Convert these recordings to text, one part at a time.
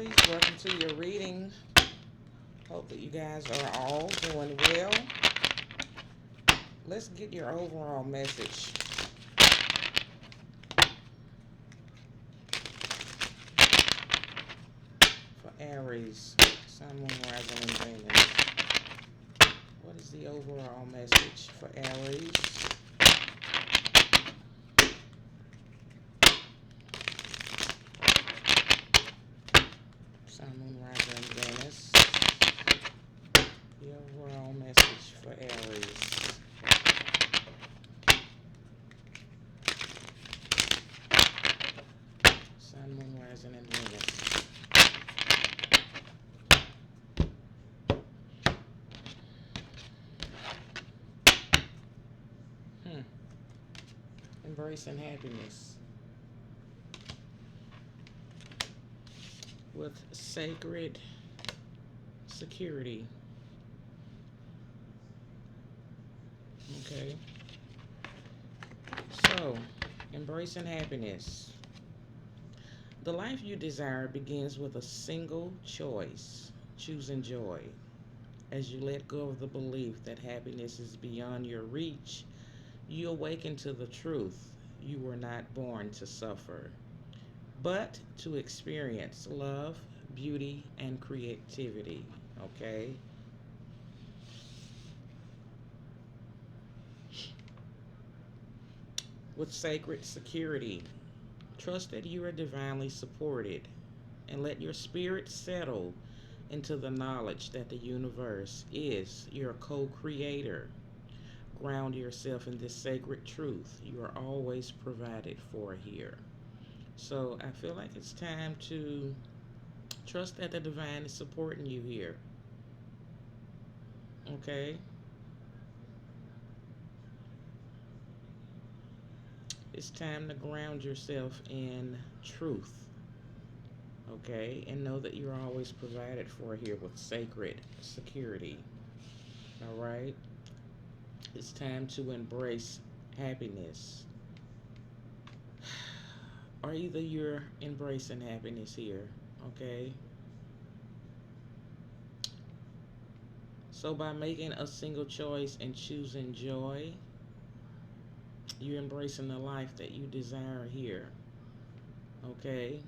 Aries, welcome to your reading. Hope that you guys are all doing well. Let's get your overall message for Aries, Sun, Moon, Rising, and Venus. What is the overall message for Aries? Sun, Moon, Rising, and Venus. The overall message for Aries. Sun, Moon, Rising, and Venus. Embracing happiness with sacred security. Okay. So, embracing happiness. The life you desire begins with a single choice, choosing joy. As you let go of the belief that happiness is beyond your reach, you awaken to the truth. You were not born to suffer, but to experience love, beauty, and creativity. Okay? With sacred security, trust that you are divinely supported and let your spirit settle into the knowledge that the universe is your co creator. Ground yourself in this sacred truth. You are always provided for here. So I feel like it's time to trust that the divine is supporting you here. Okay? It's time to ground yourself in truth. Okay? And know that you're always provided for here with sacred security. All right? It's time to embrace happiness. Or either you're embracing happiness here. Okay? So by making a single choice and choosing joy, you're embracing the life that you desire here. Okay?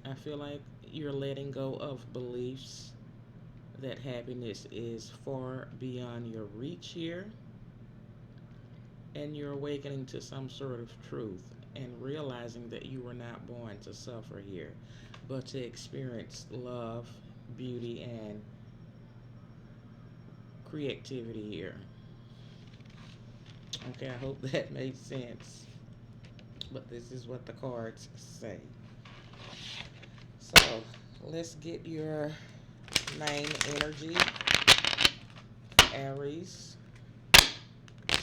I feel like you're letting go of beliefs that happiness is far beyond your reach here. And you're awakening to some sort of truth and realizing that you were not born to suffer here, but to experience love, beauty, and creativity here. Okay, I hope that made sense. But this is what the cards say. So let's get your main energy. Aries,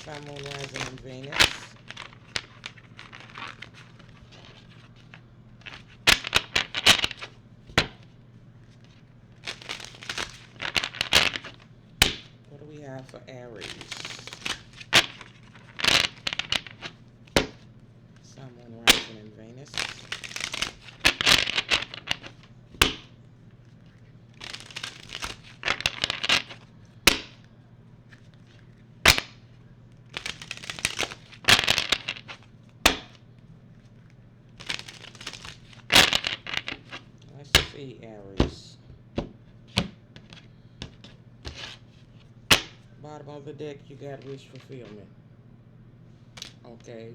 Sun, Moon, Rising, and Venus. What do we have for Aries? Sun, Moon, Rising, and Venus. Let's see, Aries. Bottom of the deck, you got wish fulfillment. Okay.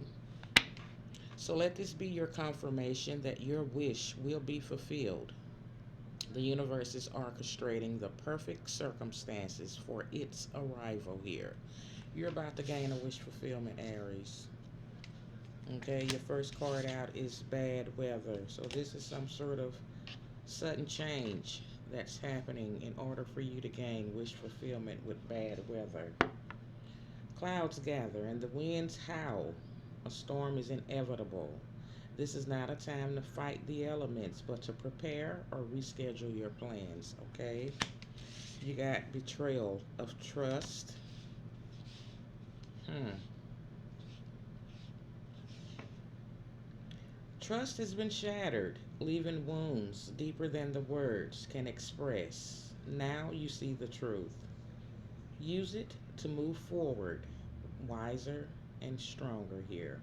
So let this be your confirmation that your wish will be fulfilled. The universe is orchestrating the perfect circumstances for its arrival here. You're about to gain a wish fulfillment, Aries. Okay, your first card out is bad weather. So this is some sort of sudden change that's happening in order for you to gain wish fulfillment with bad weather. Clouds gather and the winds howl. A storm is inevitable. This is not a time to fight the elements, but to prepare or reschedule your plans, okay? You got betrayal of trust. Trust has been shattered, leaving wounds deeper than the words can express. Now you see the truth. Use it to move forward, wiser and stronger here.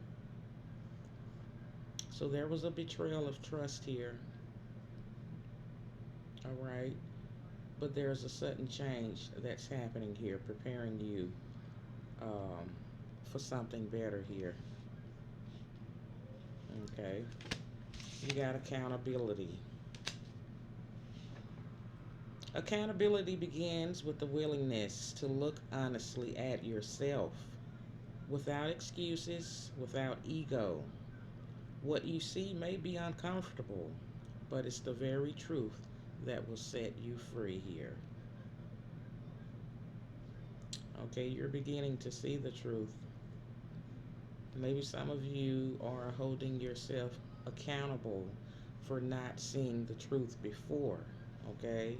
So there was a betrayal of trust here, all right? But there's a sudden change that's happening here, preparing you um, for something better here, okay? You got accountability. Accountability begins with the willingness to look honestly at yourself without excuses, without ego. What you see may be uncomfortable, but it's the very truth that will set you free here. Okay, you're beginning to see the truth. Maybe some of you are holding yourself accountable for not seeing the truth before. Okay,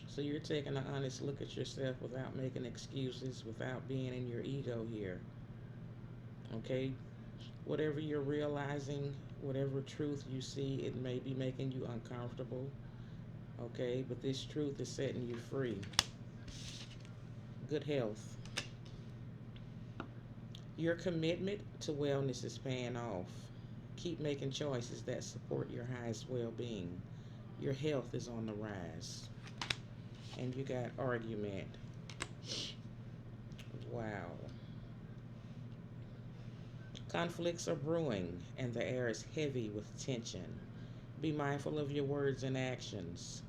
so you're taking an honest look at yourself without making excuses, without being in your ego here. Okay, whatever you're realizing, whatever truth you see, it may be making you uncomfortable. Okay, but this truth is setting you free. Good health. Your commitment to wellness is paying off. Keep making choices that support your highest well being. Your health is on the rise. And you got argument. Wow. Conflicts are brewing, and the air is heavy with tension. Be mindful of your words and actions,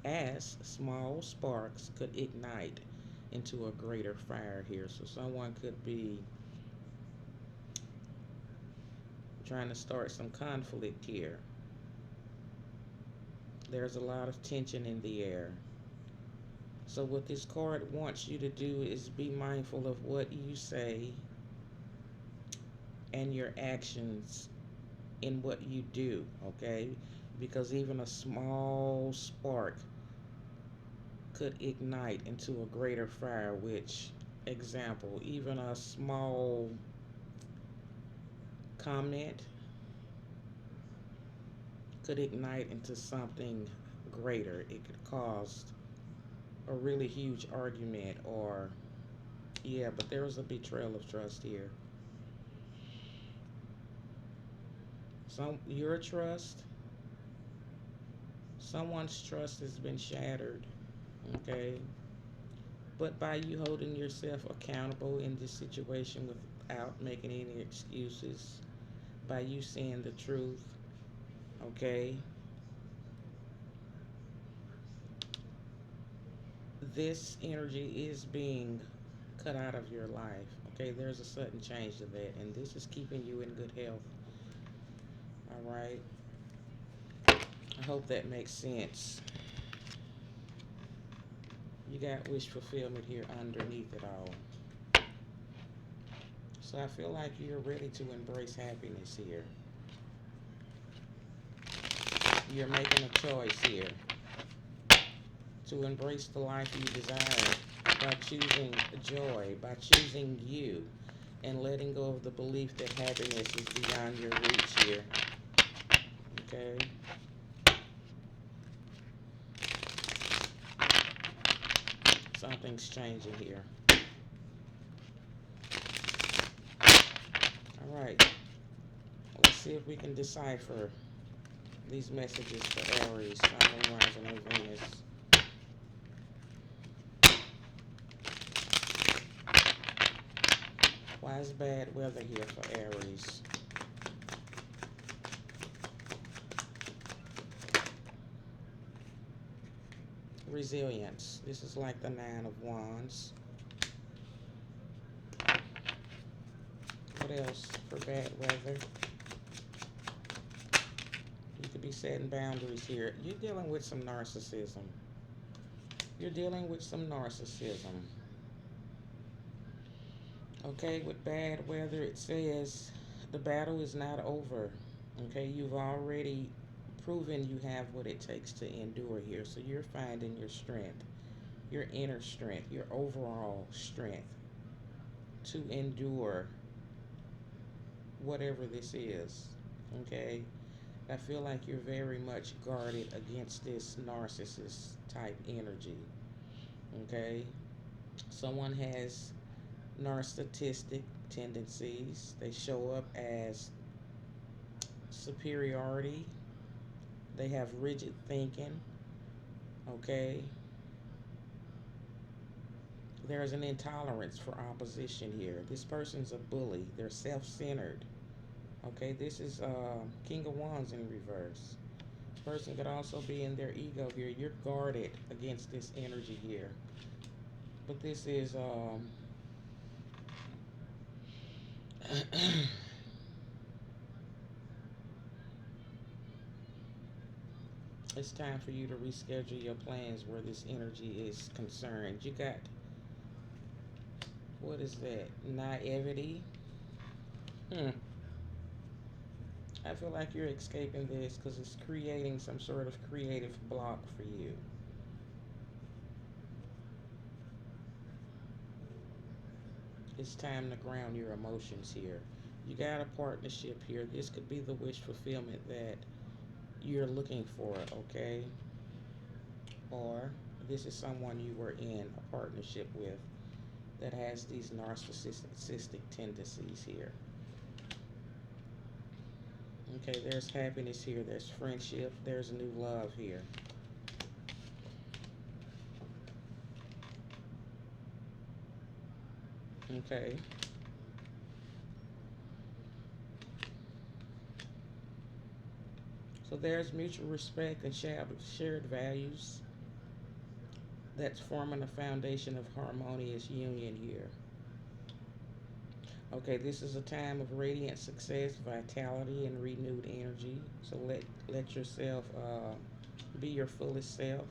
as small sparks could ignite into a greater fire here. So, someone could be trying to start some conflict here. There's a lot of tension in the air. So, what this card wants you to do is be mindful of what you say and your actions in what you do, okay? Because even a small spark could ignite into a greater fire, which, example, even a small comment could ignite into something greater. It could cause a really huge argument, or, yeah, but there was a betrayal of trust here. Your trust, someone's trust has been shattered, okay? But by you holding yourself accountable in this situation without making any excuses, by you saying the truth, okay? This energy is being cut out of your life, okay? There's a sudden change to that, and this is keeping you in good health, all right? I hope that makes sense. You got wish fulfillment here underneath it all. So I feel like you're ready to embrace happiness here. You're making a choice here to embrace the life you desire by choosing joy, by choosing you, and letting go of the belief that happiness is beyond your reach here. Okay? Something's changing here. All right. Let's see if we can decipher these messages for Aries, Sun, Moon, Rising, and Venus. Why is bad weather here for Aries? Resilience. This is like the Nine of Wands. What else for bad weather? You could be setting boundaries here. You're dealing with some narcissism. You're dealing with some narcissism. Okay, with bad weather, it says the battle is not over. Okay, you've already proven you have what it takes to endure here. So you're finding your strength, your inner strength, your overall strength. to endure whatever this is. Okay? I feel like you're very much guarded against this narcissist type energy. Okay? Someone has narcissistic tendencies. They show up as superiority. They have rigid thinking. Okay? There's an intolerance for opposition here. This person's a bully. They're self centered. Okay? This is King of Wands in reverse. Person could also be in their ego here. You're guarded against this energy here. But this is it's time for you to reschedule your plans where this energy is concerned. You got, what is that? Naivety. Hmm. I feel like you're escaping this because it's creating some sort of creative block for you. It's time to ground your emotions here. You got a partnership here. This could be the wish fulfillment that you're looking for, okay? Or this is someone you were in a partnership with that has these narcissistic tendencies here. Okay, there's happiness here, there's friendship, there's new love here. Okay. So there's mutual respect and shared values that's forming a foundation of harmonious union here. Okay, this is a time of radiant success, vitality, and renewed energy. So let yourself be your fullest self.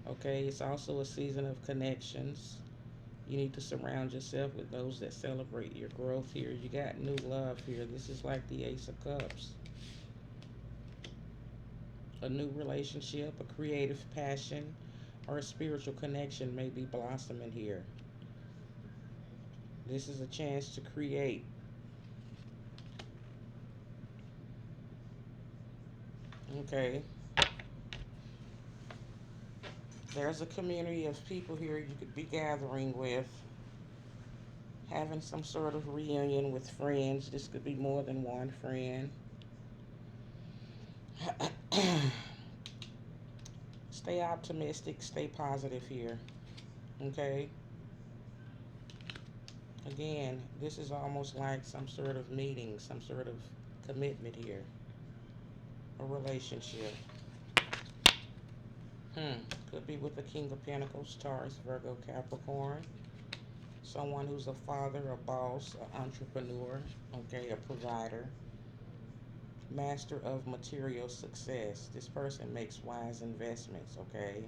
Okay, it's also a season of connections. You need to surround yourself with those that celebrate your growth here. You got new love here. This is like the Ace of Cups. A new relationship, a creative passion, or a spiritual connection may be blossoming here. This is a chance to create. Okay. There's a community of people here you could be gathering with, having some sort of reunion with friends. This could be more than one friend. Stay optimistic, stay positive here. Okay? Again, this is almost like some sort of meeting, some sort of commitment here, a relationship. Could be with the King of Pentacles, Taurus, Virgo, Capricorn. Someone who's a father, a boss, an entrepreneur, okay, a provider, master of material success. This person makes wise investments, okay?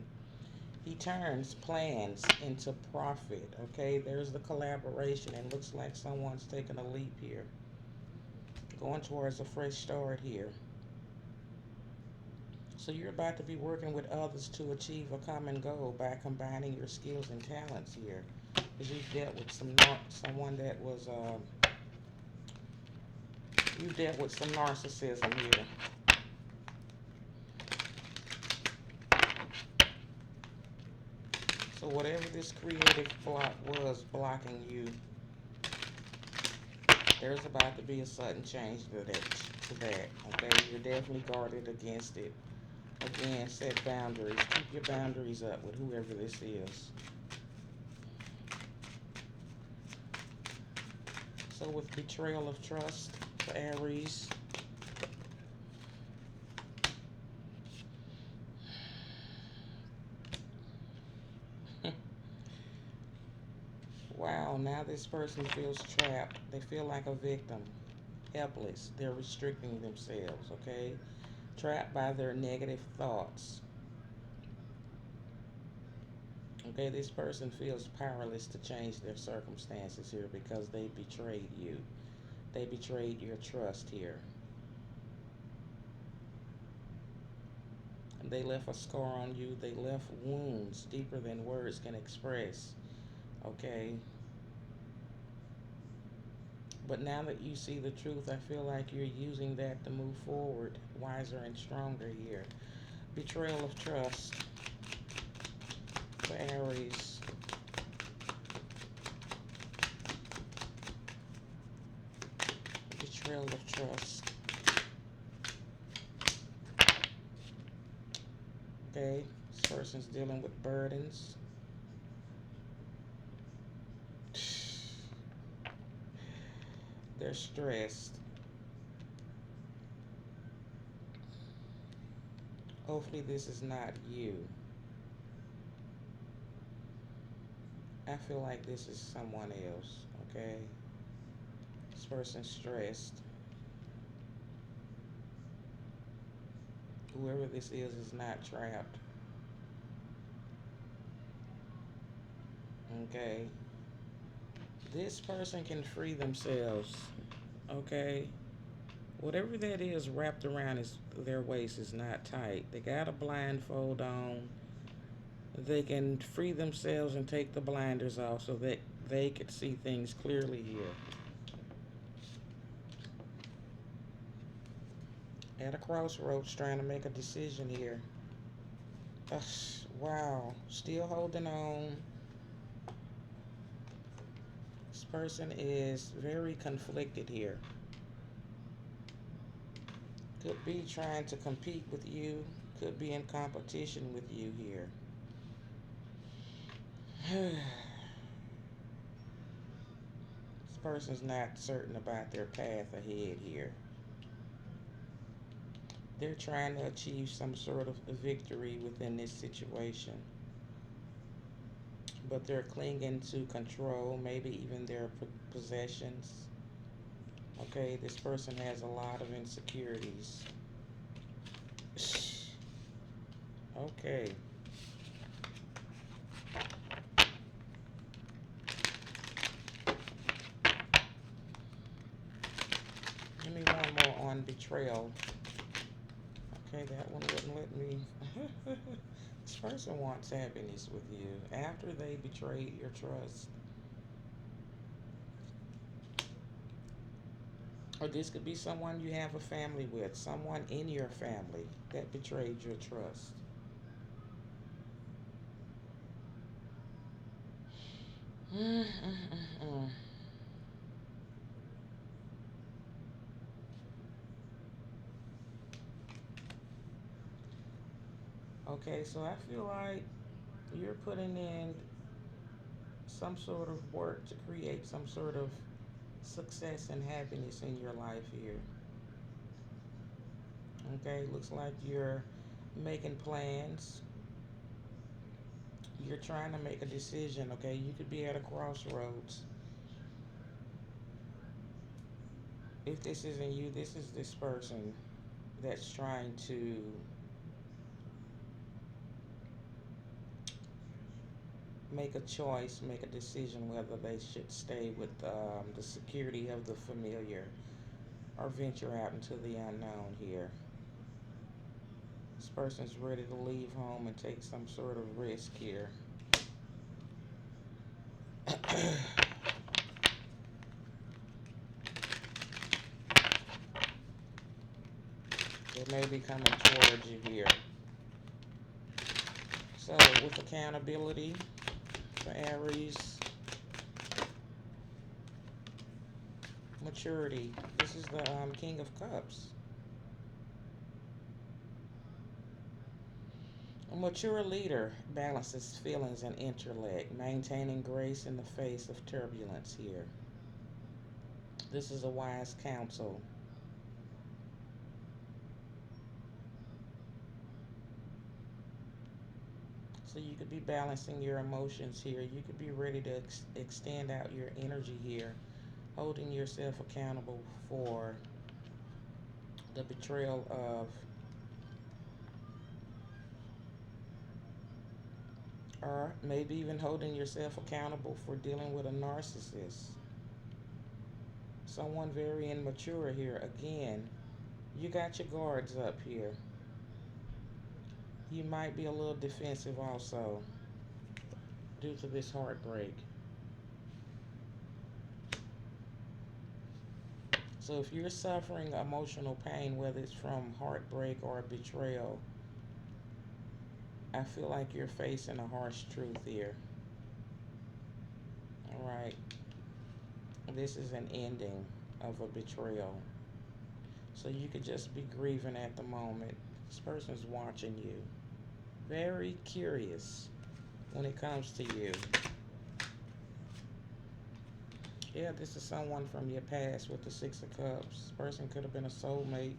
He turns plans into profit, okay? There's the collaboration, and looks like someone's taking a leap here, going towards a fresh start here. So you're about to be working with others to achieve a common goal by combining your skills and talents here. Because you've dealt with someone that was you dealt with some narcissism here. So whatever this creative block was blocking you, there's about to be a sudden change to that. Okay, you're definitely guarded against it. Again, set boundaries. Keep your boundaries up with whoever this is. So with betrayal of trust for Aries, wow, now this person feels trapped. They feel like a victim, helpless. They're restricting themselves, okay? Trapped by their negative thoughts. Okay, this person feels powerless to change their circumstances here because they betrayed you. They betrayed your trust here. They left a scar on you. They left wounds deeper than words can express. Okay? But now that you see the truth, I feel like you're using that to move forward wiser and stronger here. Betrayal of trust for Aries. Betrayal of trust. Okay, this person's dealing with burdens. They're stressed. Hopefully, this is not you. I feel like this is someone else, okay? This person's stressed. Whoever this is not trapped, okay? This person can free themselves, okay? Whatever that is wrapped around their waist is not tight. They got a blindfold on. They can free themselves and take the blinders off so that they could see things clearly here. At a crossroads trying to make a decision here. Ugh, wow. Still holding on. This person is very conflicted here. Could be trying to compete with you. Could be in competition with you here. This person's not certain about their path ahead here. They're trying to achieve some sort of a victory within this situation. But they're clinging to control, maybe even their possessions. Okay, this person has a lot of insecurities. Okay. Give me one more on betrayal. Okay, that one wouldn't let me. This person wants happiness with you after they betrayed your trust. Or this could be someone you have a family with, someone in your family that betrayed your trust. Okay, so I feel like you're putting in some sort of work to create some sort of success and happiness in your life here. Okay, looks like you're making plans. You're trying to make a decision. Okay, you could be at a crossroads. If this isn't you, this is this person that's trying to make a choice, make a decision whether they should stay with the security of the familiar or venture out into the unknown here. This person's ready to leave home and take some sort of risk here. They may be coming towards you here. So, with accountability for Aries, maturity. This is the King of Cups. A mature leader balances feelings and intellect, maintaining grace in the face of turbulence here. This is a wise counsel. So you could be balancing your emotions here. You could be ready to extend out your energy here, holding yourself accountable for the betrayal of, or maybe even holding yourself accountable for dealing with a narcissist. Someone very immature here. Again, you got your guards up here. You might be a little defensive also due to this heartbreak. So if you're suffering emotional pain, whether it's from heartbreak or betrayal, I feel like you're facing a harsh truth here. All right. This is an ending of a betrayal. So you could just be grieving at the moment. This person's watching you. Very curious when it comes to you. Yeah, this is someone from your past with the Six of Cups. This person could have been a soulmate,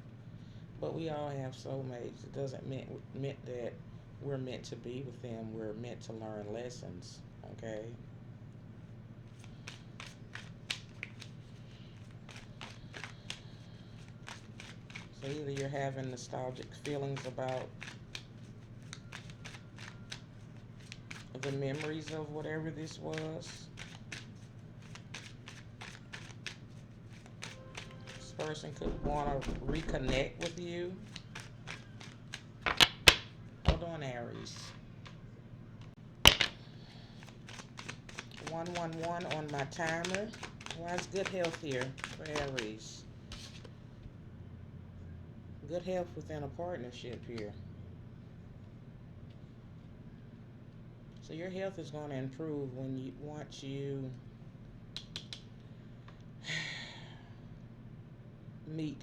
but we all have soulmates. It doesn't mean that we're meant to be with them. We're meant to learn lessons. Okay. So either you're having nostalgic feelings about the memories of whatever this was. This person could want to reconnect with you. Hold on, Aries. 111 on my timer. Why is good health here for Aries? Good health within a partnership here. So your health is going to improve when you once you meet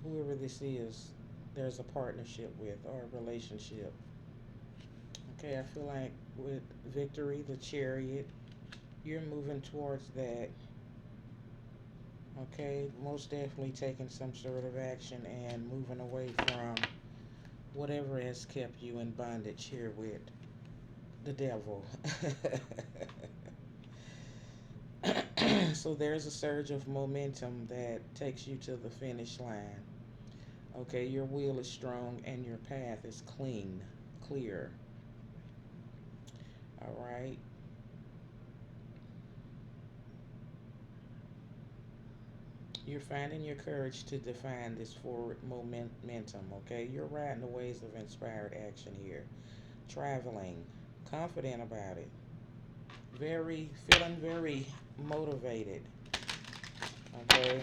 whoever this is. There's a partnership with or a relationship. Okay, I feel like with victory, the chariot, you're moving towards that. Okay, most definitely taking some sort of action and moving away from whatever has kept you in bondage here with the devil. So there's a surge of momentum that takes you to the finish line. Okay, your will is strong and your path is clean, clear. All right. You're finding your courage to define this forward momentum. Okay, you're riding the waves of inspired action here. Traveling, confident about it. Feeling very motivated. Okay,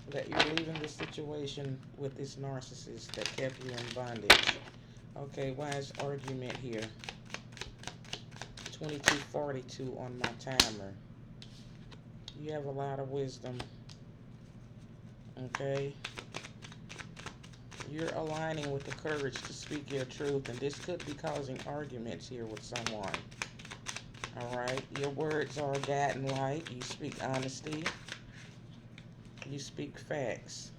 that you're leaving the situation with this narcissist that kept you in bondage. Okay, why is argument here? 2242 on my timer. You have a lot of wisdom. Okay, you're aligning with the courage to speak your truth, and this could be causing arguments here with someone. All right, your words are guiding light. You speak honesty. You speak facts.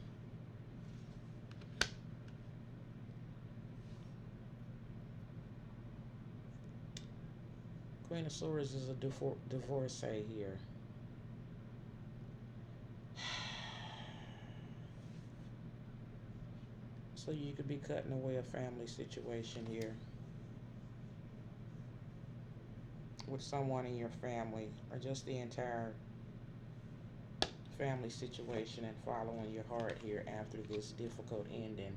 Queen of Swords is a divorcee here. So you could be cutting away a family situation here with someone in your family or just the entire family situation and following your heart here after this difficult ending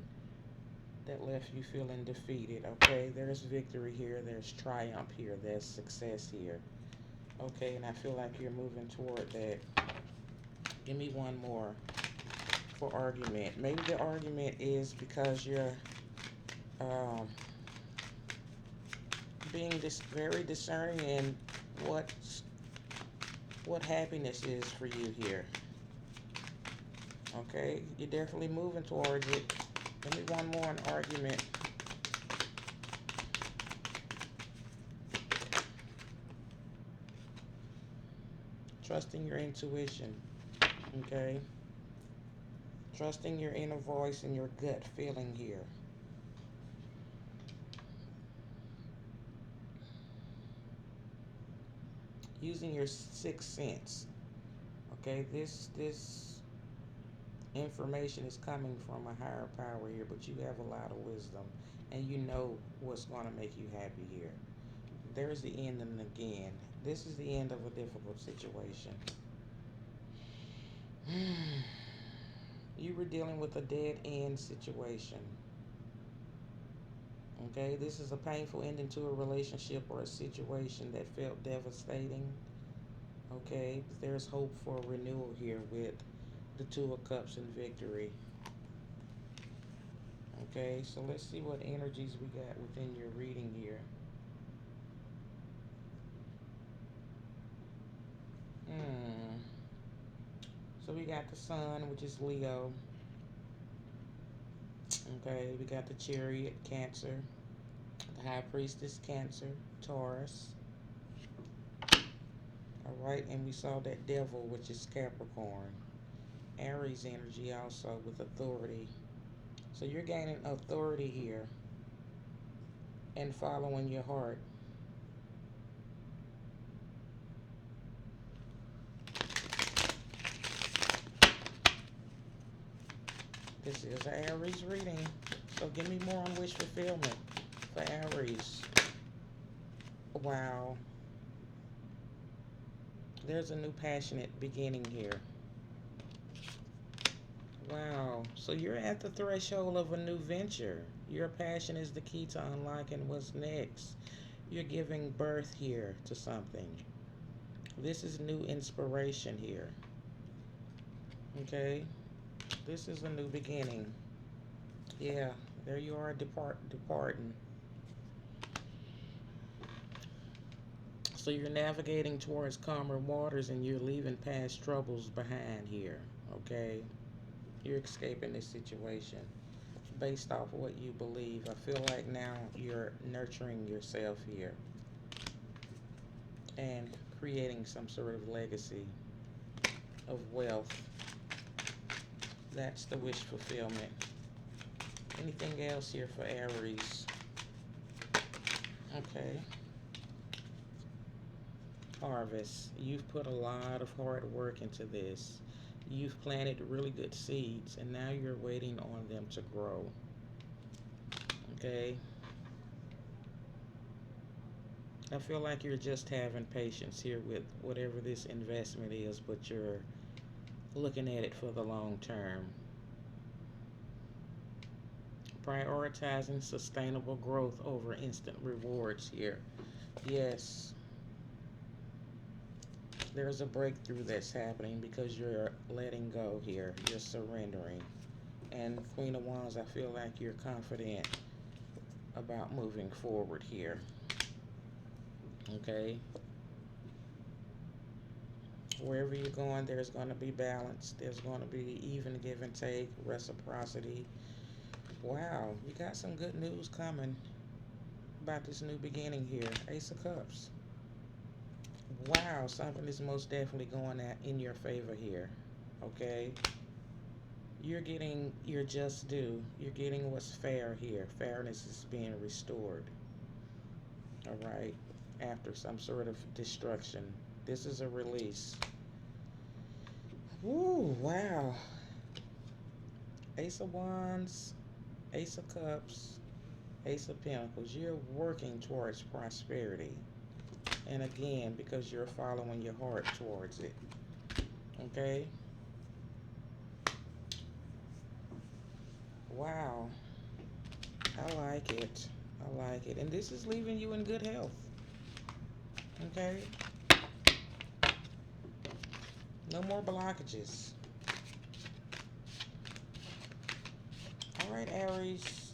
that left you feeling defeated. Okay, there's victory here, there's triumph here, there's success here. Okay, and I feel like you're moving toward that. Give me one more for argument. Maybe the argument is because you're um, being very discerning in what what happiness is for you here. Okay, you're definitely moving towards it. Give me one more an argument. Trusting your intuition. Okay, trusting your inner voice and your gut feeling here. Using your sixth sense. Okay, this information is coming from a higher power here, but you have a lot of wisdom and you know what's going to make you happy here. There's the end and again. This is the end of a difficult situation. You were dealing with a dead end situation. Okay, this is a painful ending to a relationship or a situation that felt devastating. Okay, there's hope for renewal here with the Two of Cups and victory. Okay, so let's see what energies we got within your reading here. Hmm. So we got the Sun, which is Leo. Okay, we got the Chariot, Cancer. The High Priestess, Cancer, Taurus. All right, and we saw that Devil, which is Capricorn. Aries energy also with authority. So you're gaining authority here and following your heart. This is an Aries reading. So give me more on wish fulfillment for Aries. Wow. There's a new passionate beginning here. Wow. So you're at the threshold of a new venture. Your passion is the key to unlocking what's next. You're giving birth here to something. This is new inspiration here. Okay? This is a new beginning. Yeah, there you are departing. So you're navigating towards calmer waters and you're leaving past troubles behind here. Okay? You're escaping this situation based off what you believe. I feel like now you're nurturing yourself here and creating some sort of legacy of wealth. That's the wish fulfillment. Anything else here for Aries? Okay. Harvest. You've put a lot of hard work into this. You've planted really good seeds and now you're waiting on them to grow. Okay. I feel like you're just having patience here with whatever this investment is, but you're looking at it for the long term. Prioritizing sustainable growth over instant rewards here. Yes, there's a breakthrough that's happening because you're letting go here. You're surrendering. And Queen of Wands, I feel like you're confident about moving forward here. Okay? Wherever you're going, there's going to be balance. There's going to be even give and take, reciprocity. Wow, you got some good news coming about this new beginning here. Ace of Cups. Wow, something is most definitely going at in your favor here. Okay? You're getting your just due. You're getting what's fair here. Fairness is being restored. All right? After some sort of destruction. This is a release. Woo, wow. Ace of Wands, Ace of Cups, Ace of Pentacles. You're working towards prosperity. And again, because you're following your heart towards it. Okay? Wow. I like it. I like it. And this is leaving you in good health. Okay? No more blockages. All right, Aries.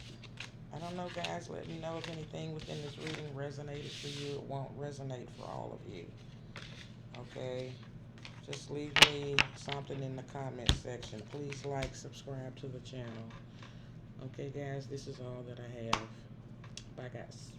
I don't know, guys. Let me know if anything within this reading resonated for you. It won't resonate for all of you. Okay? Just leave me something in the comment section. Please like, subscribe to the channel. Okay, guys, this is all that I have. Bye, guys.